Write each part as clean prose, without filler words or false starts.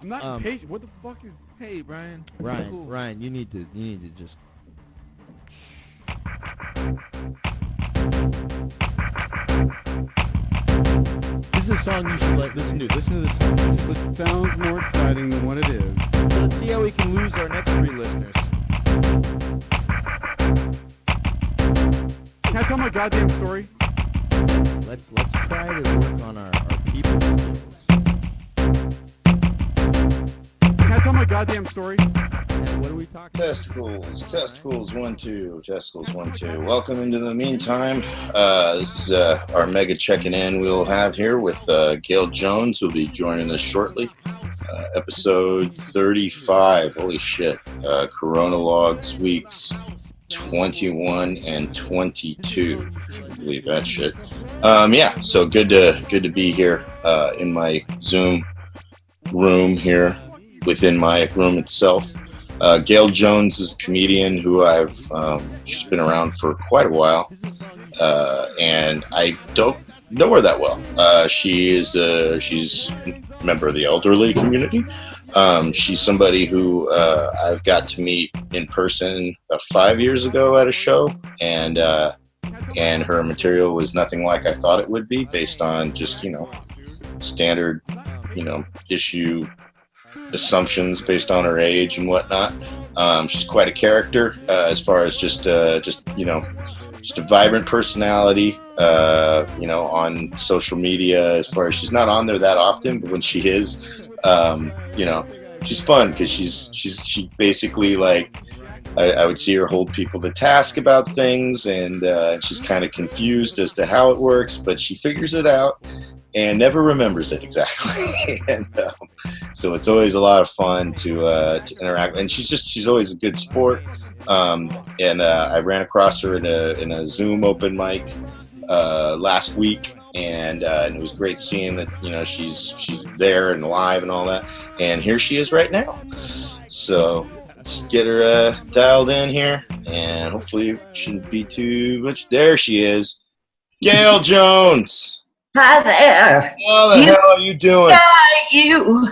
I'm not impatient. What the fuck is... Hey, Brian. Ryan, Cool. Ryan, you need to just... This is a song you should listen to. Listen to this song. It sounds more exciting than what it is. So let's see how we can lose our next 3 listeners. Can I tell my goddamn story? Let's try to work on our people skills. Can I tell my goddamn story? And what are we talking Testicles, 1, 2, Testicles, 1, 2. Welcome into the meantime. This is our mega checking in we'll have here with Gail Jones, who'll be joining us shortly. Episode 35. Holy shit. Ronalogues weeks 21 and 22. If you can believe that shit. Yeah, so good to be here in my Zoom room here within my room itself. Gail Jones is a comedian who she's been around for quite a while, and I don't know her that well. She's a member of the elderly community. She's somebody who I've got to meet in person about 5 years ago at a show, and her material was nothing like I thought it would be, based on just standard issue assumptions based on her age and whatnot. She's quite a character as far as just a vibrant personality. On social media, as far as she's not on there that often, but when she is, she's fun because she basically, like, I would see her hold people to task about things, and she's kind of confused as to how it works, but she figures it out and never remembers it exactly. And so it's always a lot of fun to interact. And she's always a good sport. And I ran across her in a Zoom open mic last week, and it was great seeing that she's there and live and all that. And here she is right now. So let's get her dialed in here, and hopefully it shouldn't be too much. There she is, Gail Jones. Hi there. How the hell are you doing? You.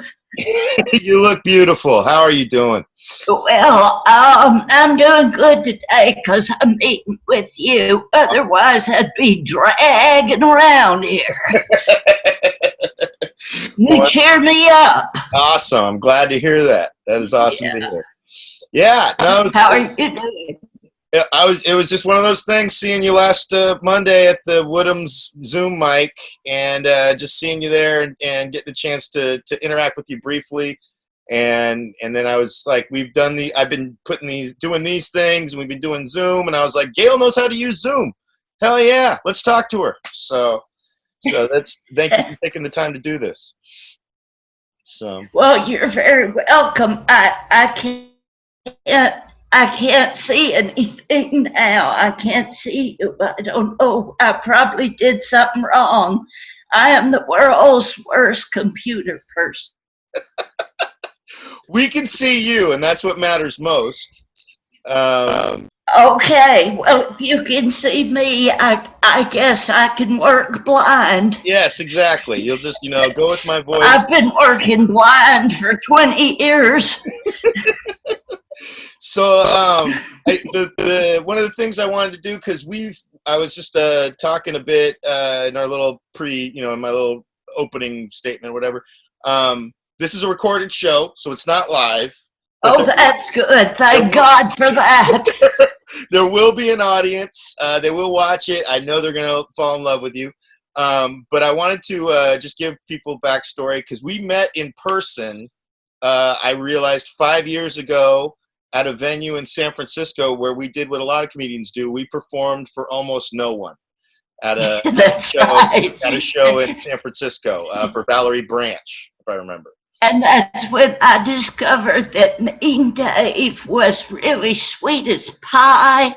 You look beautiful. How are you doing? Well, I'm doing good today because I'm meeting with you. Otherwise, I'd be dragging around here. You cheer me up. Awesome. I'm glad to hear that. That is awesome to hear. Yeah. No, how are you doing? It was just one of those things, seeing you last Monday at the Woodham's Zoom mic, and just seeing you there and getting a chance to interact with you briefly. And then I was like, I've been doing these things, and we've been doing Zoom, and I was like, Gail knows how to use Zoom. Hell yeah, let's talk to her. So thank you for taking the time to do this. So, well, you're very welcome. I can't see anything now. I can't see you. I don't know. I probably did something wrong. I am the world's worst computer person. We can see you, and that's what matters most. Okay. Well, if you can see me, I guess I can work blind. Yes, exactly. You'll just, go with my voice. I've been working blind for 20 years. So one of the things I wanted to do, because I was just talking a bit in our little in my little opening statement, or whatever. This is a recorded show, so it's not live. Oh, that's good. Thank God for that. There will be an audience. They will watch it. I know they're going to fall in love with you. But I wanted to just give people backstory, because we met in person, I realized 5 years ago, at a venue in San Francisco, where we did what a lot of comedians do. We performed for almost no one at a show in San Francisco for Valerie Branch, if I remember. And that's when I discovered that MeanDave was really sweet as pie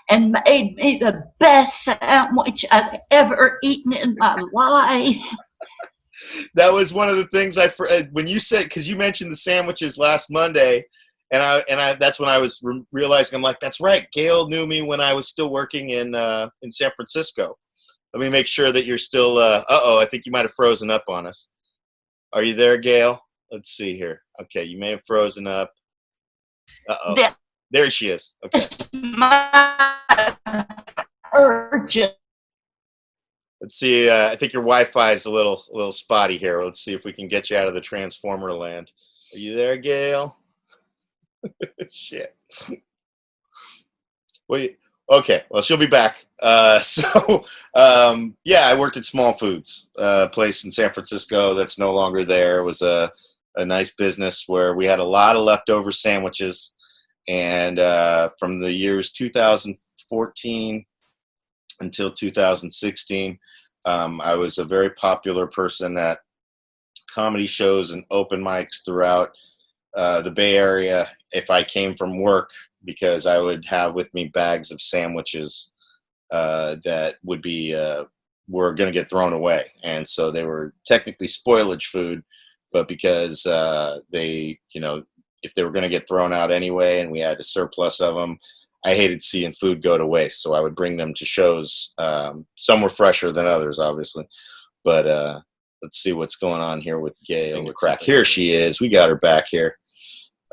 and made me the best sandwich I've ever eaten in my life. That was one of the things when you said, because you mentioned the sandwiches last Monday, and I that's when I was realizing, I'm like, that's right, Gail knew me when I was still working in San Francisco. Let me make sure that you're still, I think you might have frozen up on us. Are you there, Gail? Let's see here. Okay, you may have frozen up. Uh-oh. That's There she is. Okay. my urgent. Let's see. I think your Wi-Fi is a little spotty here. Let's see if we can get you out of the Transformer land. Are you there, Gail? Shit. Wait. Okay. Well, she'll be back. Yeah, I worked at Small Foods, place in San Francisco that's no longer there. It was a nice business where we had a lot of leftover sandwiches, and from the years 2014 until 2016, I was a very popular person at comedy shows and open mics throughout the Bay Area if I came from work, because I would have with me bags of sandwiches that would be were going to get thrown away, and so they were technically spoilage food, but because they, if they were going to get thrown out anyway and we had a surplus of them, I hated seeing food go to waste, so I would bring them to shows. Some were fresher than others, obviously, but let's see what's going on here with Gail. Crack. Here she is. We got her back here.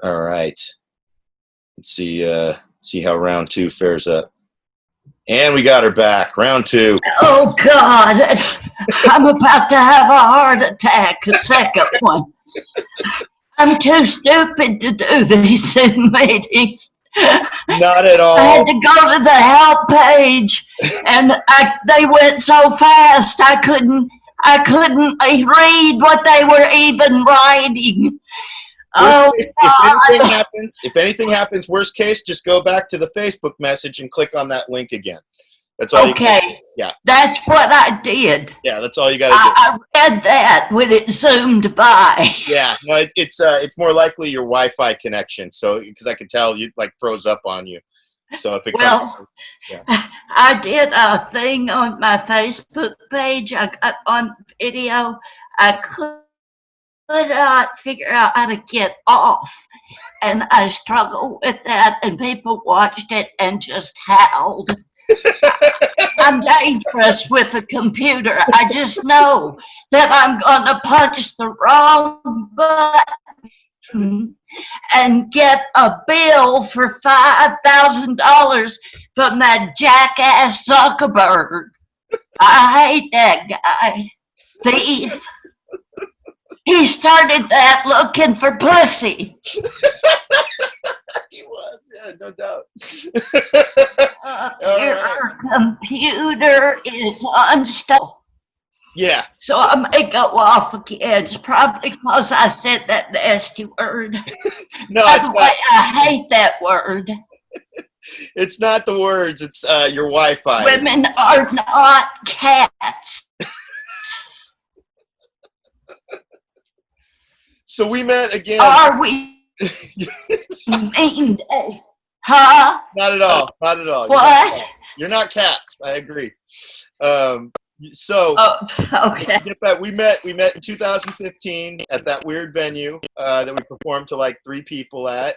All right. Let's see how round 2 fares up. And we got her back. Round 2. Oh, God. I'm about to have a heart attack, a second one. I'm too stupid to do these Zoom meetings. Not at all. I had to go to the help page, and they went so fast I couldn't read what they were even writing. Oh, if anything happens, worst case, just go back to the Facebook message and click on that link again. That's all. Okay. Yeah. That's what I did. Yeah, that's all you got to do. I read that when it zoomed by. Yeah, no, it's more likely your Wi-Fi connection. So because I could tell you froze up on you. So if it I did a thing on my Facebook page. I got on video. I could not figure out how to get off, and I struggled with that, and people watched it and just howled. I'm dangerous with a computer. I just know that I'm gonna punch the wrong button and get a bill for $5,000 from that jackass Zuckerberg. I hate that guy. Thief. He started that looking for pussy. He was, yeah, no doubt. Your computer is unstable. Yeah. So I may go off again. It's probably because I said that nasty word. No, By it's the not. way, I hate that word. It's not the words. It's your Wi-Fi. Women are not cats. So we met again. Are we? MeanDave. Huh? Not at all. Not at all. What? You're not cats. I agree. So Okay. we met in 2015 at that weird venue that we performed to 3 people at.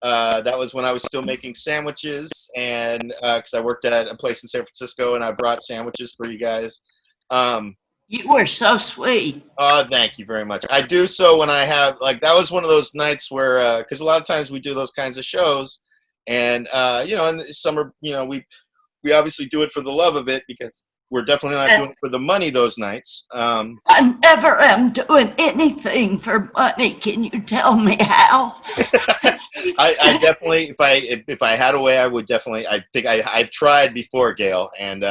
That was when I was still making sandwiches, and because I worked at a place in San Francisco, and I brought sandwiches for you guys. You were so sweet. Thank you very much. I do so when I have that was one of those nights where because a lot of times we do those kinds of shows, and in the summer, we obviously do it for the love of it, because we're definitely not doing it for the money those nights. I never am doing anything for money. Can you tell me how? I definitely, if I had a way, I would definitely. I think I've tried before, Gail, and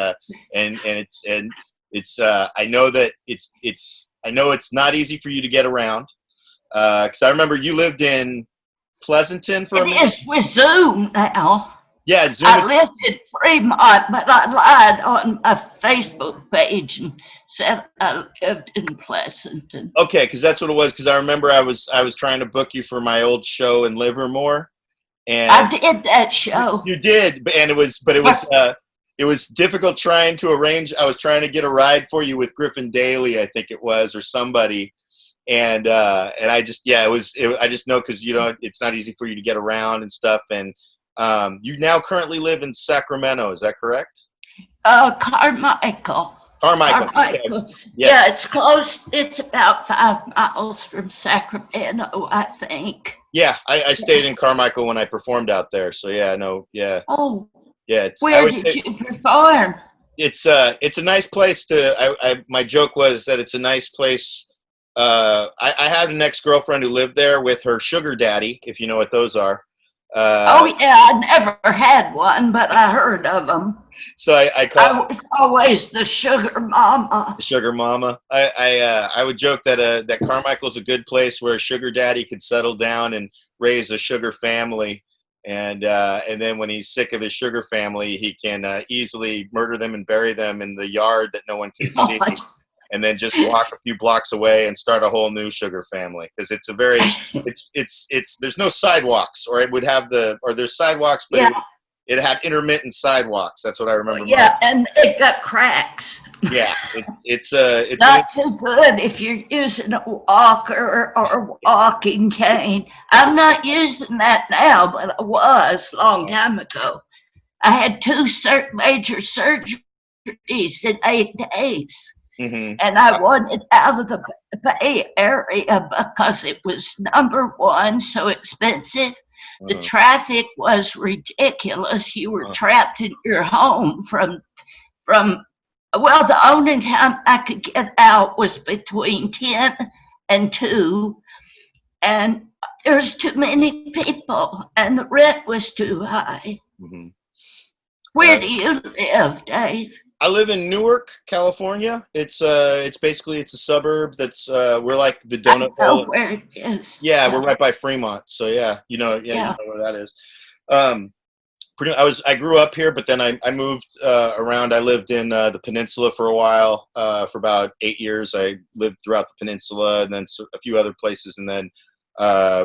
it's I know that I know it's not easy for you to get around, because I remember you lived in Pleasanton for a minute. It is with Zoom now. Yeah, Zoom. I lived in Fremont, but I lied on my Facebook page and said I lived in Pleasanton. Okay, because that's what it was. Because I remember I was trying to book you for my old show in Livermore, and I did that show. You did, and it was difficult trying to arrange. I was trying to get a ride for you with Griffin Daly, I think it was, or somebody, and I just I just know because it's not easy for you to get around and stuff, and you now currently live in Sacramento. Is that correct? Carmichael. Carmichael. Carmichael. Okay. Yes. Yeah, it's close. It's about 5 miles from Sacramento, I think. Yeah, I stayed in Carmichael when I performed out there. So yeah, I know. Yeah. Oh, Yeah. where did you perform? It's a nice place to. My joke was that it's a nice place. I had an ex-girlfriend who lived there with her sugar daddy, if you know what those are. Oh yeah, I never had one, but I heard of them. So I call was always the sugar mama. sugar mama. I would joke that that Carmichael's a good place where a sugar daddy could settle down and raise a sugar family, and then when he's sick of his sugar family, he can easily murder them and bury them in the yard that no one can see. And then just walk a few blocks away and start a whole new sugar family, because it's a very it's there's no sidewalks, or it would have there's sidewalks, but it had intermittent sidewalks. That's what I remember. Yeah, and it got cracks. Yeah, it's not too good if you're using a walker or walking cane. I'm not using that now, but I was a long time ago. I had 2 major surgeries in 8 days. Mm-hmm. And I wanted out of the Bay Area because it was #1, so expensive. The traffic was ridiculous. You were trapped in your home from well, the only time I could get out was between 10 and 2, and there's too many people, and the rent was too high. Mm-hmm. Where do you live, Dave? I live in Newark, California. It's basically a suburb that's we're like the donut hole. Where it is. Yeah, we're right by Fremont. So yeah, you know where that is. I grew up here, but then I moved around. I lived in the peninsula for a while, for about 8 years. I lived throughout the peninsula and then a few other places, and then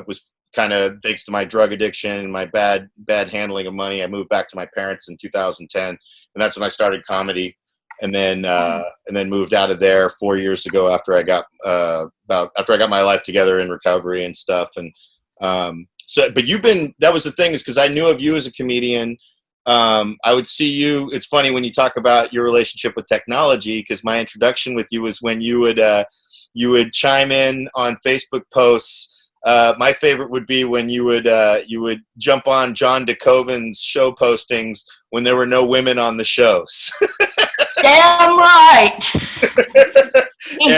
was kind of, thanks to my drug addiction and my bad handling of money, I moved back to my parents in 2010, and that's when I started comedy, and then moved out of there 4 years ago after I got my life together in recovery and stuff. And so, but that was the thing, is because I knew of you as a comedian. I would see you. It's funny when you talk about your relationship with technology, because my introduction with you was when you would chime in on Facebook posts. My favorite would be when you would jump on John DeCoven's show postings when there were no women on the shows. Damn right.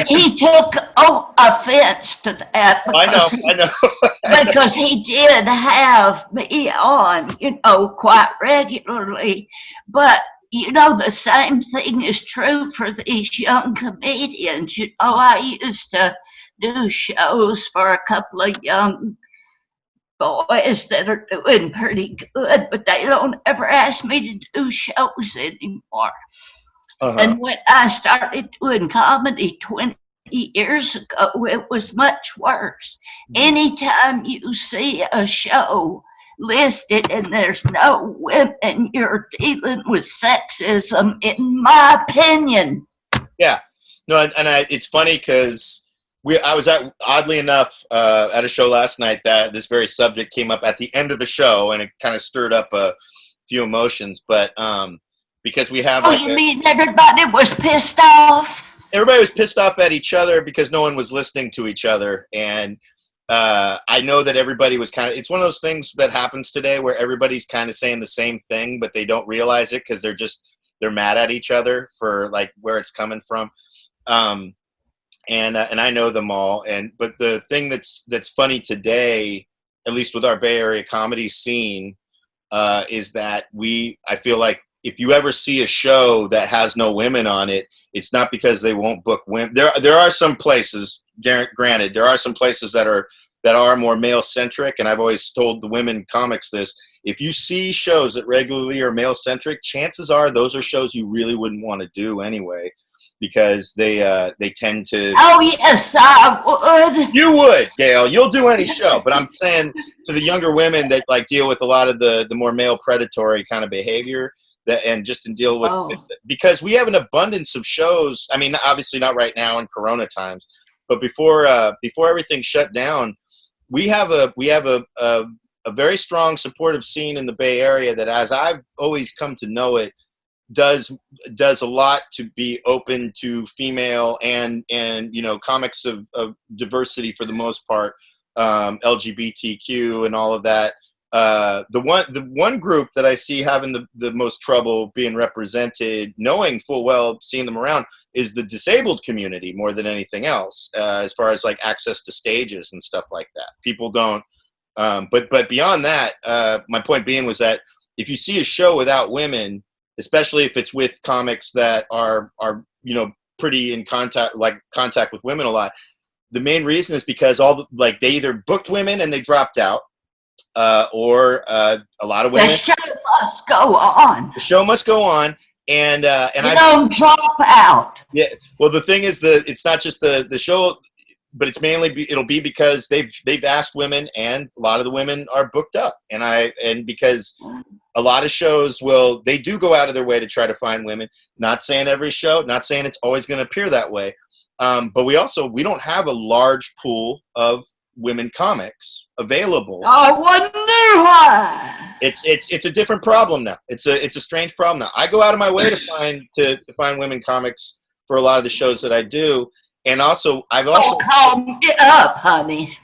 He took offense to that. I know. Because he did have me on, quite regularly. But, the same thing is true for these young comedians. I used to do shows for a couple of young boys that are doing pretty good, but they don't ever ask me to do shows anymore. And when I started doing comedy 20 years ago, it was much worse. Anytime you see a show listed and there's no women, you're dealing with sexism, in my opinion. Yeah. No, and it's funny because I was oddly enough, at a show last night that this very subject came up at the end of the show, and it kind of stirred up a few emotions. But because we have, you mean everybody was pissed off? Everybody was pissed off at each other because no one was listening to each other, and I know that everybody was it's one of those things that happens today where everybody's kind of saying the same thing, but they don't realize it because they're mad at each other for like where it's coming from. And I know them all. But the thing that's funny today, at least with our Bay Area comedy scene, is that I feel like if you ever see a show that has no women on it, it's not because they won't book women. There are some places, granted, there are some places that are more male centric, and I've always told the women comics this: if you see shows that regularly are male centric, chances are those are shows you really wouldn't want to do anyway, because they tend to. Oh yes, I would. You would, Gail. You'll do any show, but I'm saying to the younger women that like deal with a lot of the more male predatory kind of behavior, and just to deal with because we have an abundance of shows. I mean, obviously not right now in Corona times, but before everything shut down, we have a very strong supportive scene in the Bay Area that, as I've always come to know it, does a lot to be open to female and comics of diversity for the most part, LGBTQ and all of that. The one group that I see having the most trouble being represented, knowing full well, seeing them around, is the disabled community more than anything else, as far as like access to stages and stuff like that. People don't, but beyond that, my point being was that if you see a show without women, especially if it's with comics that are pretty in contact with women a lot, the main reason is because they either booked women and they dropped out, or a lot of women. The show must go on. The show must go on, and you don't drop out. Yeah. Well, the thing is that it's not just the show, but it's mainly it'll be because they've asked women, and a lot of the women are booked up, and because a lot of shows they do go out of their way to try to find women. Not saying every show, not saying it's always going to appear that way, but we don't have a large pool of women comics available. I wonder why. It's a different problem now. It's a strange problem now. I go out of my way to find women comics for a lot of the shows that I do, and also I've also call me up, honey.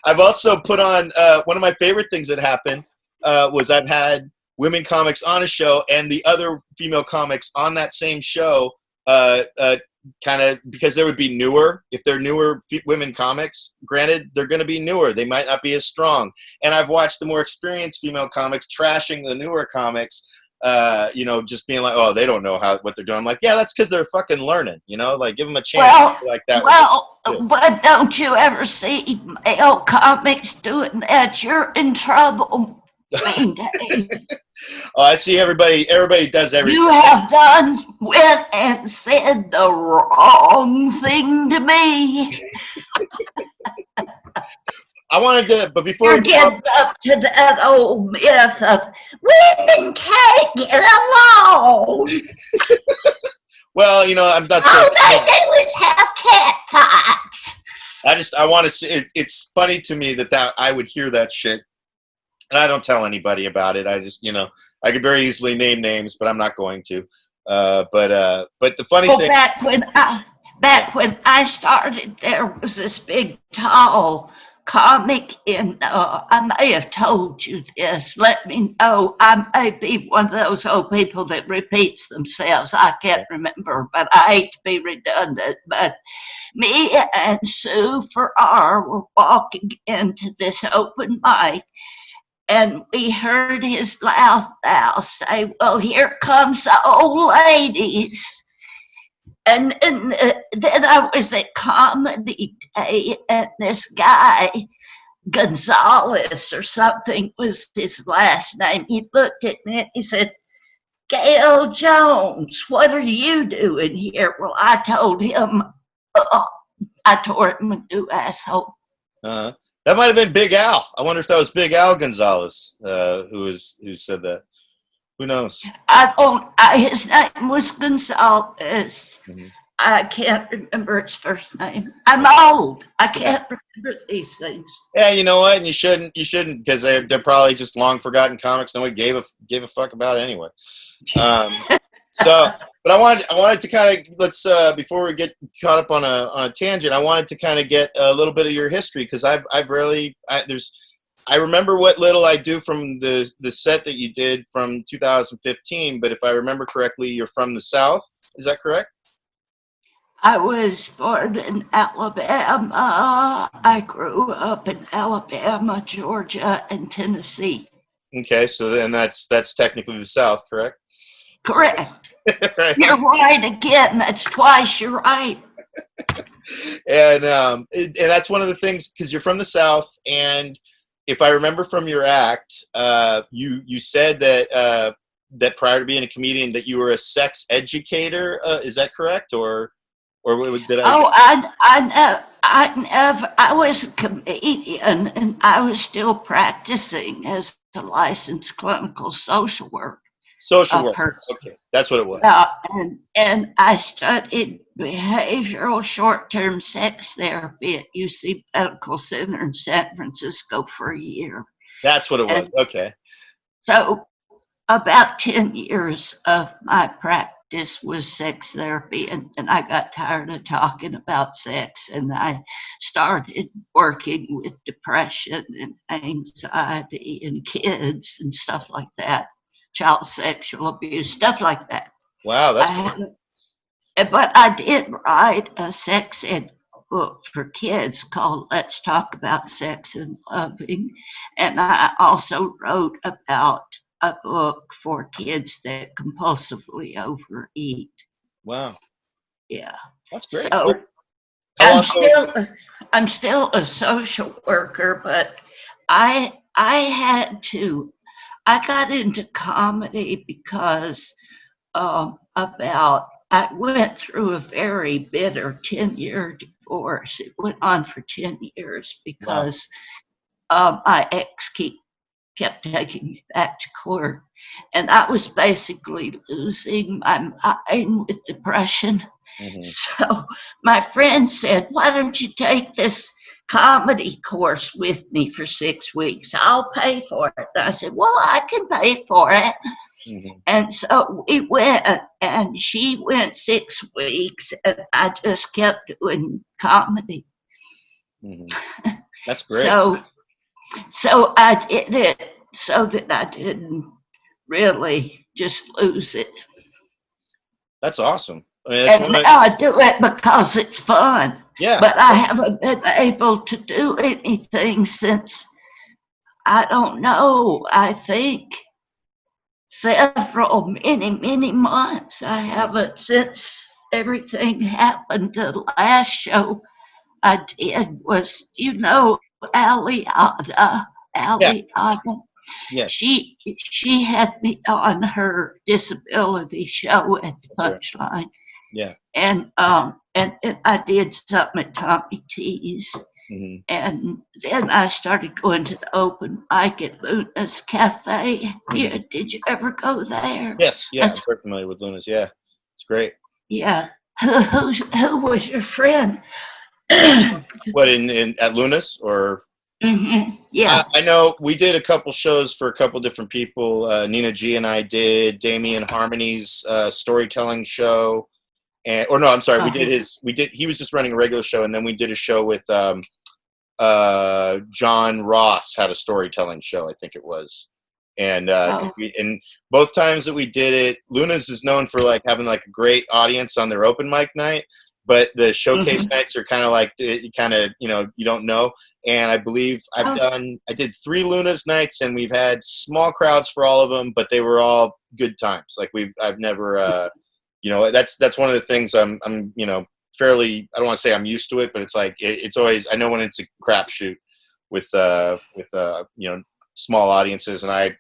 I've also put on one of my favorite things that happened was I've had women comics on a show and the other female comics on that same show, kind of because they would be newer. If they're newer women comics, granted, they're going to be newer. They might not be as strong. And I've watched the more experienced female comics trashing the newer comics, just being like, oh, they don't know what they're doing. I'm like, yeah, that's because they're fucking learning, like give them a chance like that. Well, but don't you ever see male comics doing that? You're in trouble. Oh, I see everybody does everything. You have went and said the wrong thing to me. I wanted to, but before you're getting up to that old myth of women can't get along. Well, I'm not saying they always have cat fights. I want to say it's funny to me that I would hear that shit. And I don't tell anybody about it. I just, I could very easily name names, but I'm not going to. But the funny thing. Back when I started, there was this big, tall comic in. I may have told you this. Let me know. I may be one of those old people that repeats themselves. I can't remember, but I hate to be redundant. But me and Sue Farrar were walking into this open mic. And we heard his loud mouth say, well, here comes the old ladies. And then I was at Comedy Day, and this guy, Gonzalez or something was his last name. He looked at me and he said, Gail Jones, what are you doing here? Well, I told him, I tore him a new asshole. Uh-huh. That might have been Big Al. I wonder if that was Big Al Gonzalez who said that. Who knows? His name was Gonzalez. Mm-hmm. I can't remember his first name. I'm old. I can't remember these things. Yeah, you know what? And you shouldn't because they're probably just long forgotten comics. Nobody gave a fuck about it anyway. But I wanted to kind of before we get caught up on a tangent, I wanted to kind of get a little bit of your history because I remember what little I do from the set that you did from 2015. But if I remember correctly, you're from the South. Is that correct? I was born in Alabama. I grew up in Alabama, Georgia, and Tennessee. Okay, so then that's technically the South, correct? Correct. Right. You're right again. That's twice you're right. And that's one of the things because you're from the South, and if I remember from your act, you said that prior to being a comedian that you were a sex educator. Is that correct, or did I? Oh, I was a comedian, and I was still practicing as a licensed clinical social worker. Social work. Okay, that's what it was. And I studied behavioral short-term sex therapy at UC Medical Center in San Francisco for a year. That's what it was. Okay. So about 10 years of my practice was sex therapy, and I got tired of talking about sex, and I started working with depression and anxiety and kids and stuff like that, child sexual abuse, stuff like that. Wow, that's cool. But I did write a sex ed book for kids called Let's Talk About Sex and Loving, and I also wrote about a book for kids that compulsively overeat. Wow. Yeah. That's great. So I'm still a social worker, but I got into comedy because I went through a very bitter 10-year divorce. It went on for 10 years because my ex kept taking me back to court. And I was basically losing my mind with depression. Mm-hmm. So my friend said, why don't you take this comedy course with me for 6 weeks? I'll pay for it. And I said, well, I can pay for it. Mm-hmm. And so we went, and she went 6 weeks, and I just kept doing comedy. Mm-hmm. That's great. So I did it so that I didn't really just lose it. That's awesome. And now I do it because it's fun. Yeah. But I haven't been able to do anything since, I don't know, I think many months. I haven't since everything happened. The last show I did was, Aliada. Yeah. She had me on her disability show at the Punchline. Yeah. And I did something at Tommy T's. Mm-hmm. And then I started going to the open mic at Luna's Cafe. Mm-hmm. Yeah, did you ever go there? Yes, yeah, I'm very familiar with Luna's. Yeah, it's great. Yeah. Who was your friend? What, at Luna's or? Mm-hmm. Yeah. I know we did a couple shows for a couple different people. Nina G and I did Damien Harmony's storytelling show, he was just running a regular show, and then we did a show with John Ross had a storytelling show, I think it was. And and both times that we did it, Luna's is known for like having like a great audience on their open mic night, but the showcase nights are kind of like you don't know. And I believe I did 3 Luna's nights, and we've had small crowds for all of them, but they were all good times. Like I've never that's one of the things I'm fairly, I don't want to say I'm used to it, but it's like it's always, I know when it's a crapshoot with small audiences, and I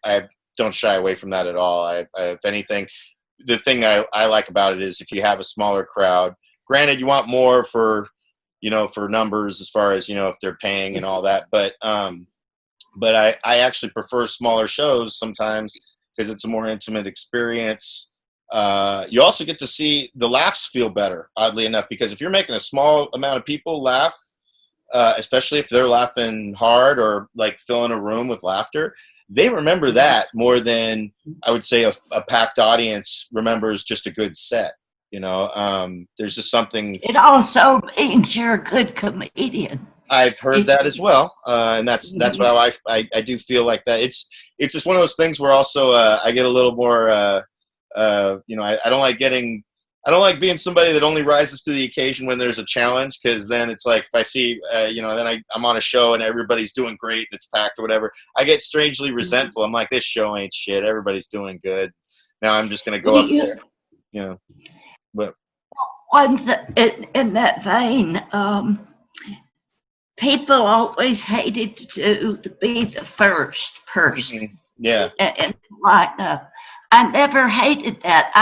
don't shy away from that at all. If anything, the thing I like about it is if you have a smaller crowd, granted you want more for numbers as far as, if they're paying and all that, but I actually prefer smaller shows sometimes because it's a more intimate experience. You also get to see the laughs feel better, oddly enough, because if you're making a small amount of people laugh, especially if they're laughing hard or like filling a room with laughter, they remember that more than I would say a packed audience remembers just a good set. There's just something. It also means you're a good comedian. I've heard that as well, and that's how I do feel like that. It's just one of those things where also I get a little more. I don't like being somebody that only rises to the occasion when there's a challenge, because then it's like if I see, then I'm on a show and everybody's doing great and it's packed or whatever, I get strangely resentful. I'm like, this show ain't shit. Everybody's doing good. Now I'm just going to go up there, But in that vein, people always hated to be the first person. Yeah. In the lineup. I never hated that.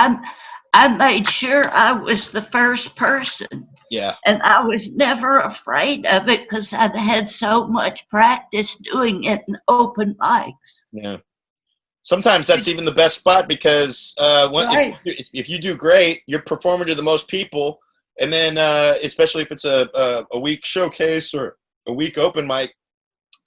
I made sure I was the first person. Yeah. And I was never afraid of it because I'd had so much practice doing it in open mics. Yeah. Sometimes that's even the best spot because if you do great, you're performing to the most people. And then especially if it's a week showcase or a week open mic,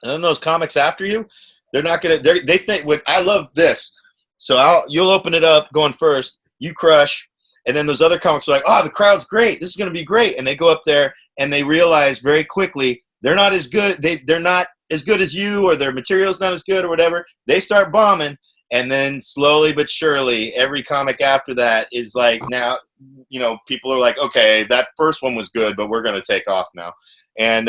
and then those comics after you, they're not going to – they think – I love this. So you'll open it up going first, you crush, and then those other comics are like, oh, the crowd's great. This is going to be great. And they go up there and they realize very quickly they're not as good. They're not as good as you, or their material's not as good or whatever. They start bombing. And then slowly but surely, every comic after that is like, now, people are like, okay, that first one was good, but we're going to take off now. And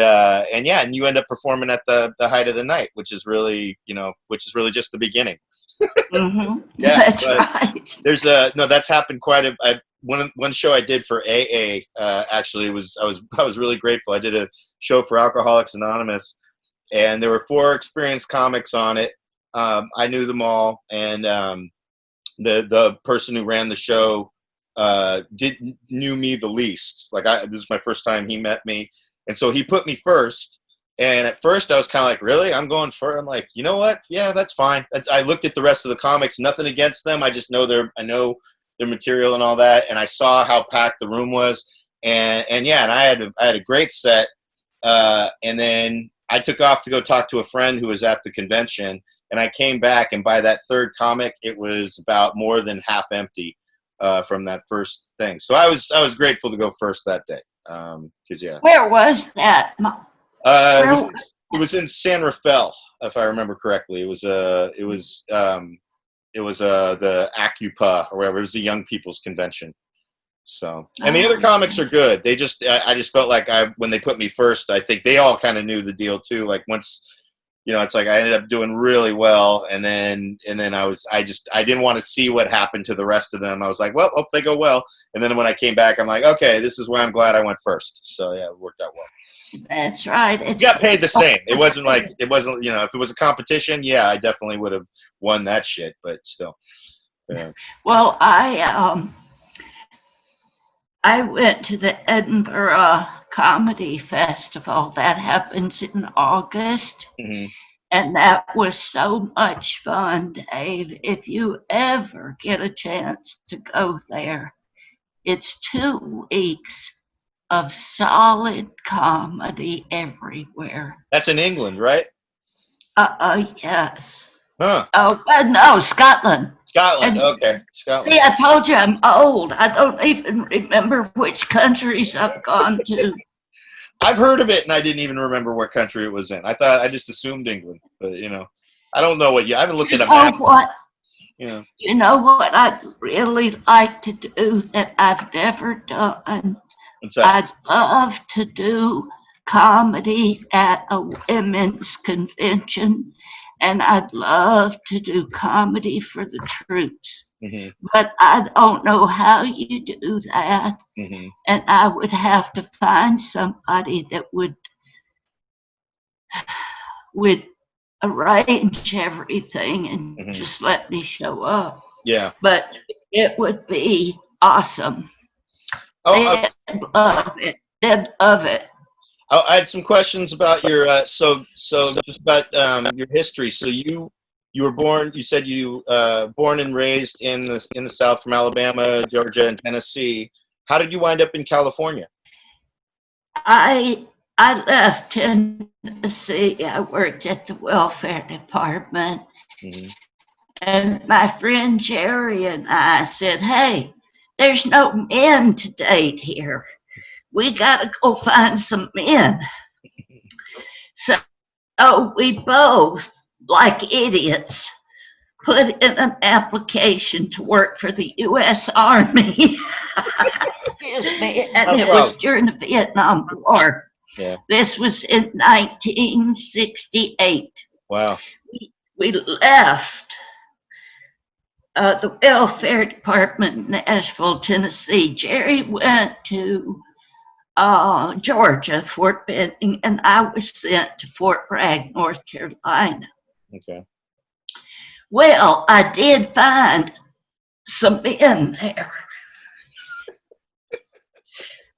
you end up performing at the height of the night, which is really just the beginning. Mm-hmm. Yeah, that's right. There's that's happened one show I did for AA. Actually, I was really grateful. I did a show for Alcoholics Anonymous, and there were 4 experienced comics on it. I knew them all, and the person who ran the show knew me the least. Like, this was my first time he met me, and so he put me first. And at first I was kind of like, really? I'm going first? I'm like, you know what? Yeah, that's fine. I looked at the rest of the comics, nothing against them. I just know I know their material and all that. And I saw how packed the room was. And I had a great set. And then I took off to go talk to a friend who was at the convention. And I came back, and by that third comic, it was about more than half empty from that first thing. So I was grateful to go first that day. Where was that? It was in San Rafael, if I remember correctly. It was the Acupa or whatever. It was the Young People's Convention. So, and the other comics are good. I just felt like when they put me first, I think they all kind of knew the deal too. Like, once, it's like I ended up doing really well, and then I didn't want to see what happened to the rest of them. I was like, well, hope they go well. And then when I came back, I'm like, okay, this is why I'm glad I went first. So yeah, it worked out well. That's right. You got paid the same. It wasn't, if it was a competition, yeah, I definitely would have won that shit, but still. Yeah. Well, I went to the Edinburgh Comedy Festival. That happens in August. Mm-hmm. And that was so much fun, Dave. If you ever get a chance to go there, it's 2 weeks of solid comedy everywhere. That's in England, right? Yes. Huh. Oh, no, Scotland. Scotland, okay. Scotland. See, I told you I'm old. I don't even remember which countries I've gone to. I've heard of it, and I didn't even remember what country it was in. I just assumed England, but I don't know I haven't looked at a map. You know what I'd really like to do that I've never done? What's that? I'd love to do comedy at a women's convention, and I'd love to do comedy for the troops. Mm-hmm. But I don't know how you do that, mm-hmm. and I would have to find somebody that would arrange everything and mm-hmm. just let me show up. Yeah. But it would be awesome. Oh, They'd love it. They'd love it. I had some questions about your your history. So you were born. You said you born and raised in the South, from Alabama, Georgia, and Tennessee. How did you wind up in California? I left Tennessee. I worked at the welfare department, mm-hmm. and my friend Jerry and I said, "Hey, there's no men to date here. We got to go find some men." So we both, like idiots, put in an application to work for the U.S. Army. Excuse me. And it was during the Vietnam War. Yeah. This was in 1968. Wow. We left the welfare department in Nashville, Tennessee. Jerry went to Georgia, Fort Benning, and I was sent to Fort Bragg, North Carolina. Okay. Well, I did find some men there.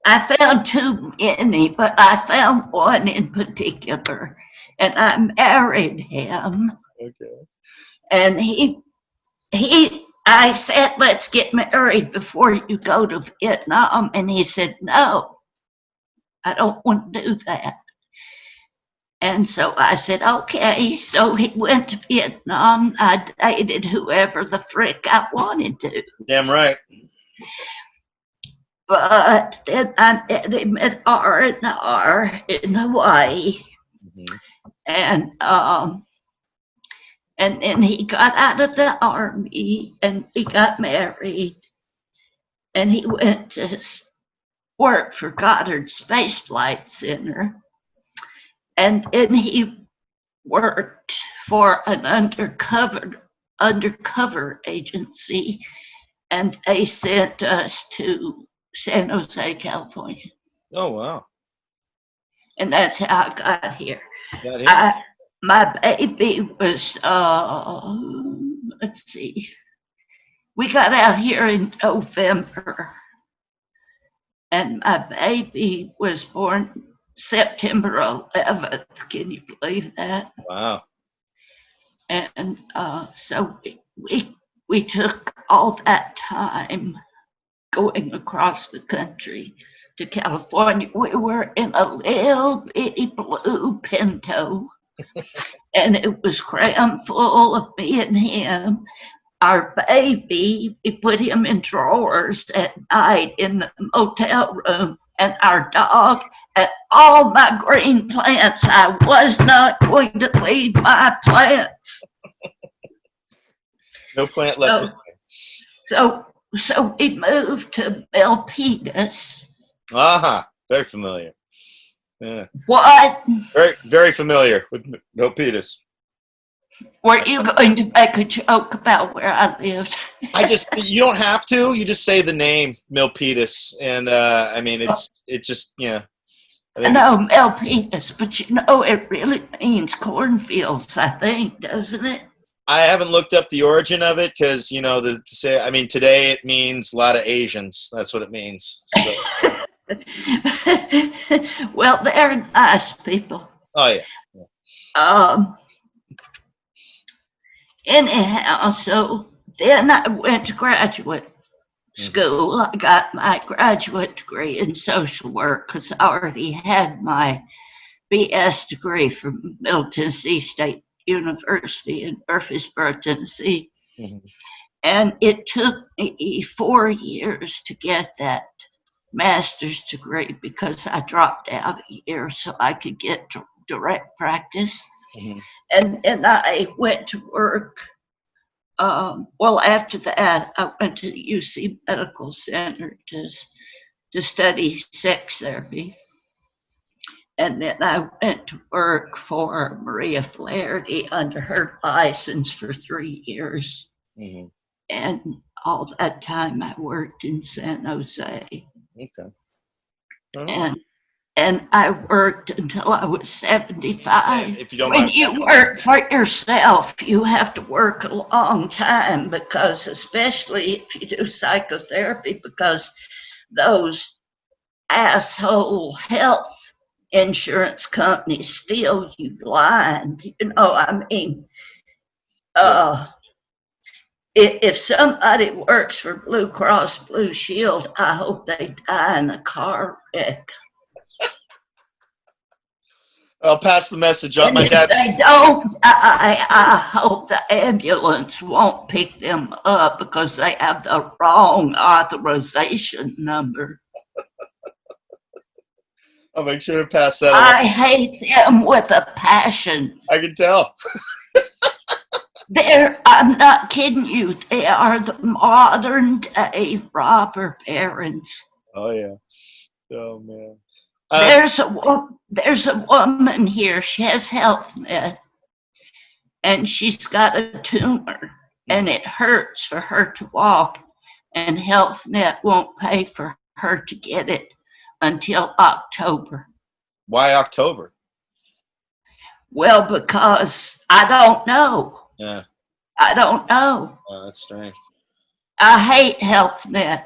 I found too many, but I found one in particular, and I married him. Okay. And I said, "Let's get married before you go to Vietnam." And he said, "No, I don't want to do that." And so I said, okay. So he went to Vietnam. I dated whoever the frick I wanted to. Damn right. But then I met him at R&R in Hawaii. Mhm. And then he got out of the Army and we got married. And he went to work for Goddard Space Flight Center. And then he worked for an undercover agency, and they sent us to San Jose, California. Oh, wow. And that's how I got here. Got here. My baby was, let's see, we got out here in November, and my baby was born September 11th. Can you believe that? Wow. And so we took all that time going across the country to California. We were in a little bitty blue Pinto, and it was crammed full of me and him. Our baby, we put him in drawers at night in the motel room, and our dog and all my green plants. I was not going to leave my plants. No plant left. So we moved to Milpitas. Aha. Very familiar. Yeah. What? Very, very familiar with Milpitas. Were you going to make a joke about where I lived? You don't have to. You just say the name Milpitas, and I mean, it just, yeah. I know Milpitas, but you know it really means cornfields, I think, doesn't it? I haven't looked up the origin of it because, you know, today it means a lot of Asians. That's what it means. So. Well, they're nice people. Oh, yeah. Anyhow, so then I went to graduate school. I got my graduate degree in social work because I already had my BS degree from Middle Tennessee State University in Murfreesboro, Tennessee. Mm-hmm. And it took me 4 years to get that master's degree because I dropped out a year so I could get direct practice. Mm-hmm. And I went to work. Well, after that, I went to the UC Medical Center to study sex therapy. And then I went to work for Maria Flaherty under her license for 3 years. Mm-hmm. And all that time I worked in San Jose. Okay. And I worked until I was 75. If you don't when mind. you work for yourself, you have to work a long time because, especially if you do psychotherapy, because those asshole health insurance companies steal you blind. You know, I mean, if somebody works for Blue Cross Blue Shield, I hope they die in a car wreck. I'll pass the message on. My dad. If they don't, I hope the ambulance won't pick them up because they have the wrong authorization number. I'll make sure to pass that on. I hate them with a passion. I can tell. I'm not kidding you. They are the modern day robber barons. Oh, yeah. Oh, man. There's a woman here. She has HealthNet, and she's got a tumor, and it hurts for her to walk, and HealthNet won't pay for her to get it until October. Why October? Well, because I don't know. Yeah. I don't know. Oh, that's strange. I hate HealthNet.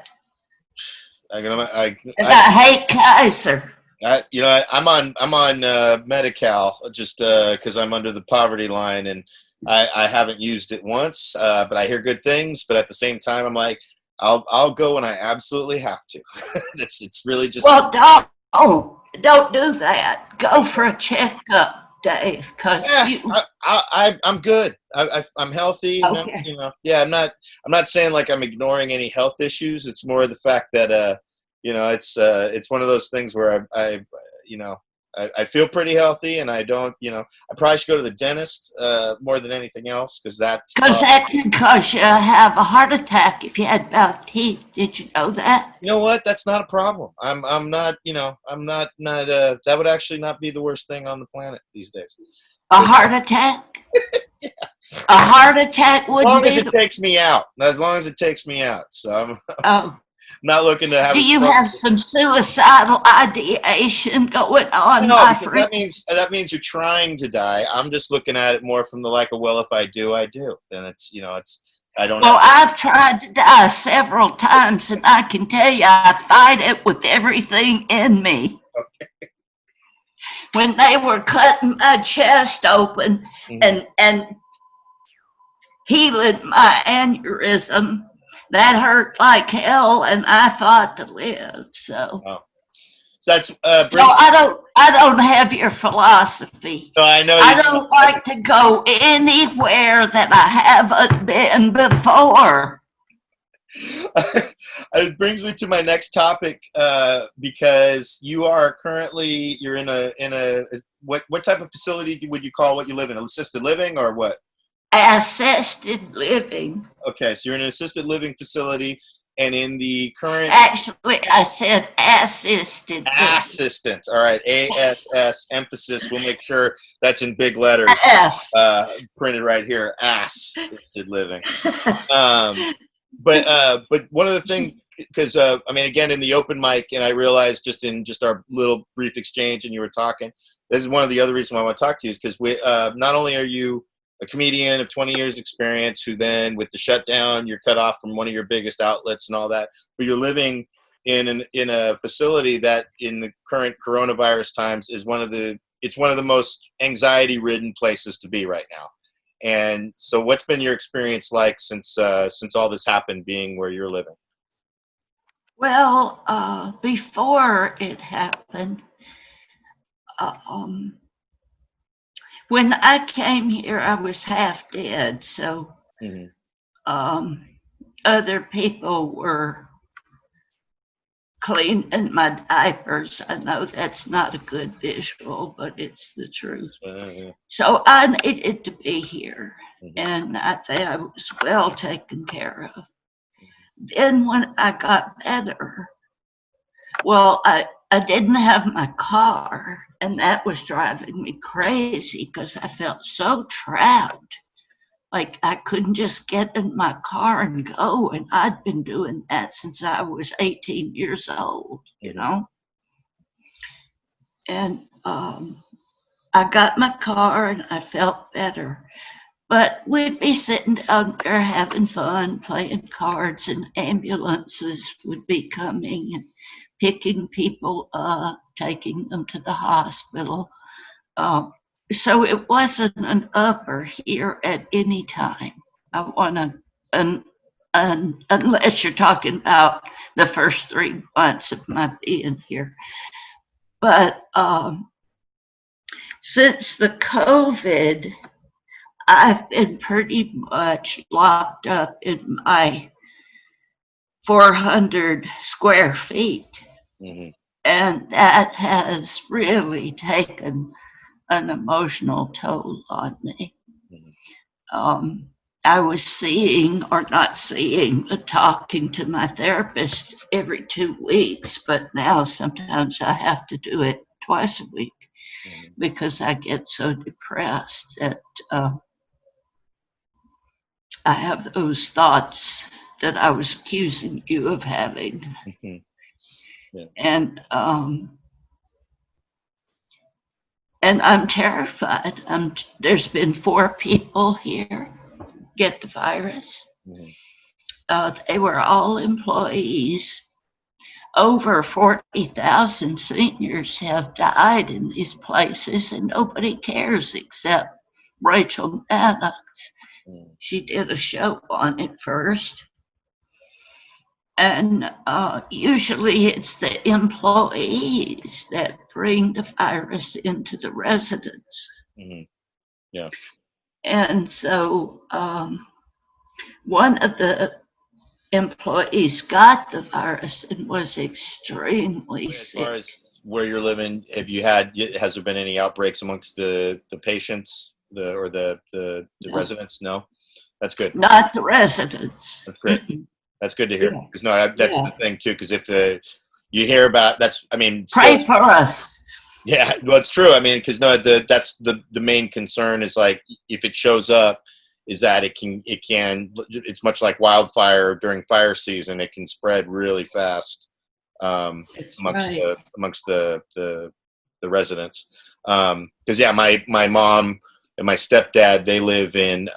I hate Kaiser. I'm on Medi-Cal just because I'm under the poverty line, and I haven't used it once, but I hear good things. But at the same time, I'm like, I'll go when I absolutely have to. it's really just. Well, don't do that. Go for a checkup. Dave? Because Yeah, you, I'm good. I'm healthy. okay. You know, yeah, I'm not saying like I'm ignoring any health issues. It's more the fact that you know, it's one of those things where you know, I feel pretty healthy, and I don't, you know, I probably should go to the dentist more than anything else, because that's Because that could cause you to have a heart attack if you had bad teeth. Did you know that? you know what? That's not a problem. I'm not, you know, I'm not that would actually not be the worst thing on the planet these days. A heart attack? Yeah. A heart attack As wouldn't long as be it takes me out. As long as it takes me out. So I'm Oh. not looking to have Do a you stroke. have some suicidal ideation going on, No, my because friend? that means you're trying to die. I'm just looking at it more from the like, well, if I do, I do. Then it's, you know, it's I don't Well, have to. I've tried to die several times, and I can tell you I fight it with everything in me. When they were cutting my chest open and healing my aneurysm, that hurt like hell, and I fought to live. So, Oh. So that's so I don't have your philosophy. No, I know you I don't like to go anywhere that I haven't been before. It brings me to my next topic, because you're in a what type of facility would you call what you live in? Assisted living or what? Assisted living. Okay, so you're in an assisted living facility, and in the current Actually, I said assisted living. assistant. All right, ASS emphasis. We'll make sure that's in big letters, Yes. printed right here. Assisted living. But one of the things, because I mean, again, in the open mic, and I realized just in our little brief exchange, and you were talking. This is one of the other reasons why I want to talk to you, is because we not only are you a comedian of 20 years experience, who then with the shutdown, you're cut off from one of your biggest outlets and all that, but you're living in a facility that in the current coronavirus times is one of the most anxiety ridden places to be right now. And so what's been your experience like since all this happened, being where you're living? Well, before it happened, when I came here, I was half dead. So other people were cleaning my diapers. I know that's not a good visual, but it's the truth. So I needed to be here, and I think I was well taken care of. Then when I got better, well, I didn't have my car, and that was driving me crazy because I felt so trapped. Like I couldn't just get in my car and go, and I'd been doing that since I was 18 years old, you know? And I got my car and I felt better. But we'd be sitting down there having fun, playing cards, and ambulances would be coming and picking people up, taking them to the hospital. So it wasn't an upper here at any time. I want to, unless you're talking about the first 3 months of my being here. But since the COVID, I've been pretty much locked up in my 400 square feet. And that has really taken an emotional toll on me. I was seeing, or not seeing, but talking to my therapist every 2 weeks, but now sometimes I have to do it twice a week because I get so depressed that I have those thoughts that I was accusing you of having. And I'm terrified. There's been 4 people here get the virus. They were all employees. Over 40,000 seniors have died in these places, and nobody cares except Rachel Maddox. She did a show on it first. And usually it's the employees that bring the virus into the residence. Mm-hmm. Yeah. And so one of the employees got the virus and was extremely As sick. far as where you're living, has there been any outbreaks amongst the patients, the No. residents? No, that's good. Not the residents. That's great. Mm-mm. That's good to hear. Yeah. Because that's Yeah. the thing too. Because if you hear about Pray for us. yeah, well, it's true. I mean, because that's the main concern is like if it shows up, is that it's much like wildfire during fire season. It can spread really fast amongst the residents. Because my mom and my stepdad, they live in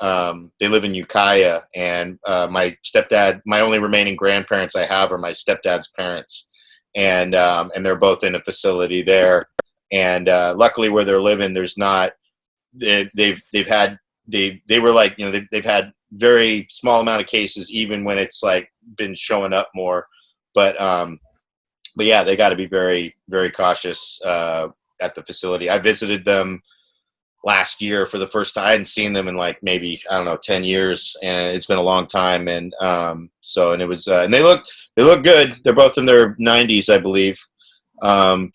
Ukiah, and my stepdad, my only remaining grandparents I have are my stepdad's parents, and they're both in a facility there. And luckily, where they're living, there's not. They were like, they've had very small amount of cases, even when it's like been showing up more. But yeah, they got to be very, very cautious at the facility. I visited them last year for the first time. I hadn't seen them in like maybe 10 years, and it's been a long time. And and it was and they look good. They're both in their 90s, I believe.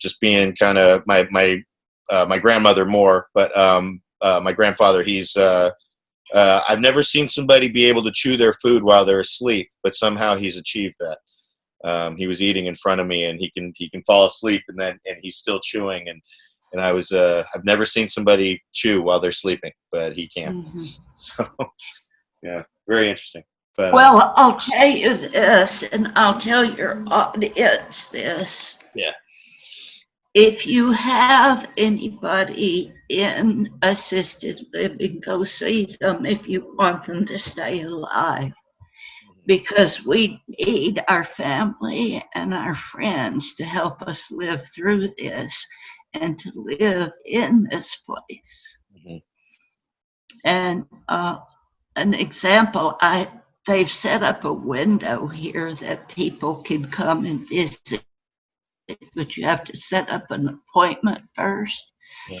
Just being kind of my grandmother more, but my grandfather, he's I've never seen somebody be able to chew their food while they're asleep, but somehow he's achieved that. He was eating in front of me, and he can fall asleep, and he's still chewing, and I was I've never seen somebody chew while they're sleeping, but he can. Mm-hmm. So yeah, very interesting. But Well, I'll tell you this, and I'll tell your audience this. Yeah. If you have anybody in assisted living, go see them if you want them to stay alive. Because we need our family and our friends to help us live through this and to live in this place. Mm-hmm. And an example, they've set up a window here that people can come and visit, but you have to set up an appointment first. Yeah.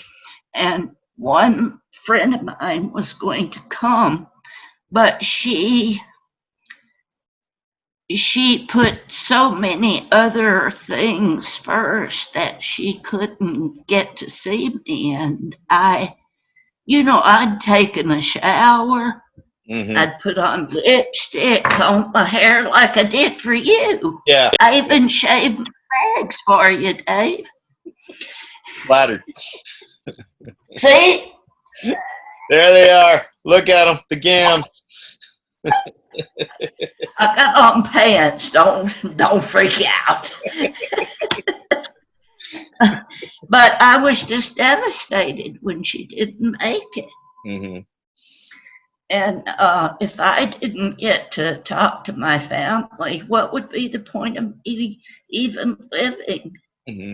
And one friend of mine was going to come, but she put so many other things first that she couldn't get to see me. And I'd taken a shower. Mm-hmm. I'd put on lipstick, comb my hair like I did for you. Yeah. I even shaved my legs for you, Dave. Flattered. See? There they are. Look at them, the gams. I got on pants. Don't freak out. But I was just devastated when she didn't make it. Mm-hmm. And if I didn't get to talk to my family, what would be the point of me even living? Mm-hmm.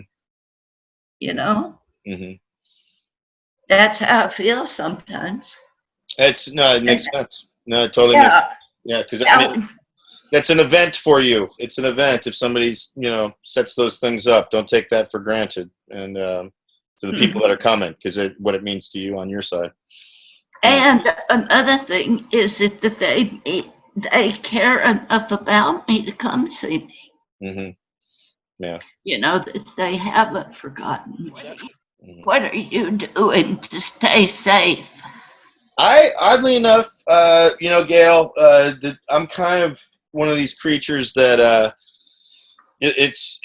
You know? Mm-hmm. That's how I feel sometimes. It makes sense. No, it totally makes sense. Yeah, because that's an event for you. It's an event. If somebody's, sets those things up, don't take that for granted. And to the people that are coming, because what it means to you on your side. And another thing is that they care enough about me to come see me. Mm-hmm. Yeah. That they haven't forgotten me. Mm-hmm. What are you doing to stay safe? Oddly enough, Gail, I'm kind of one of these creatures that it's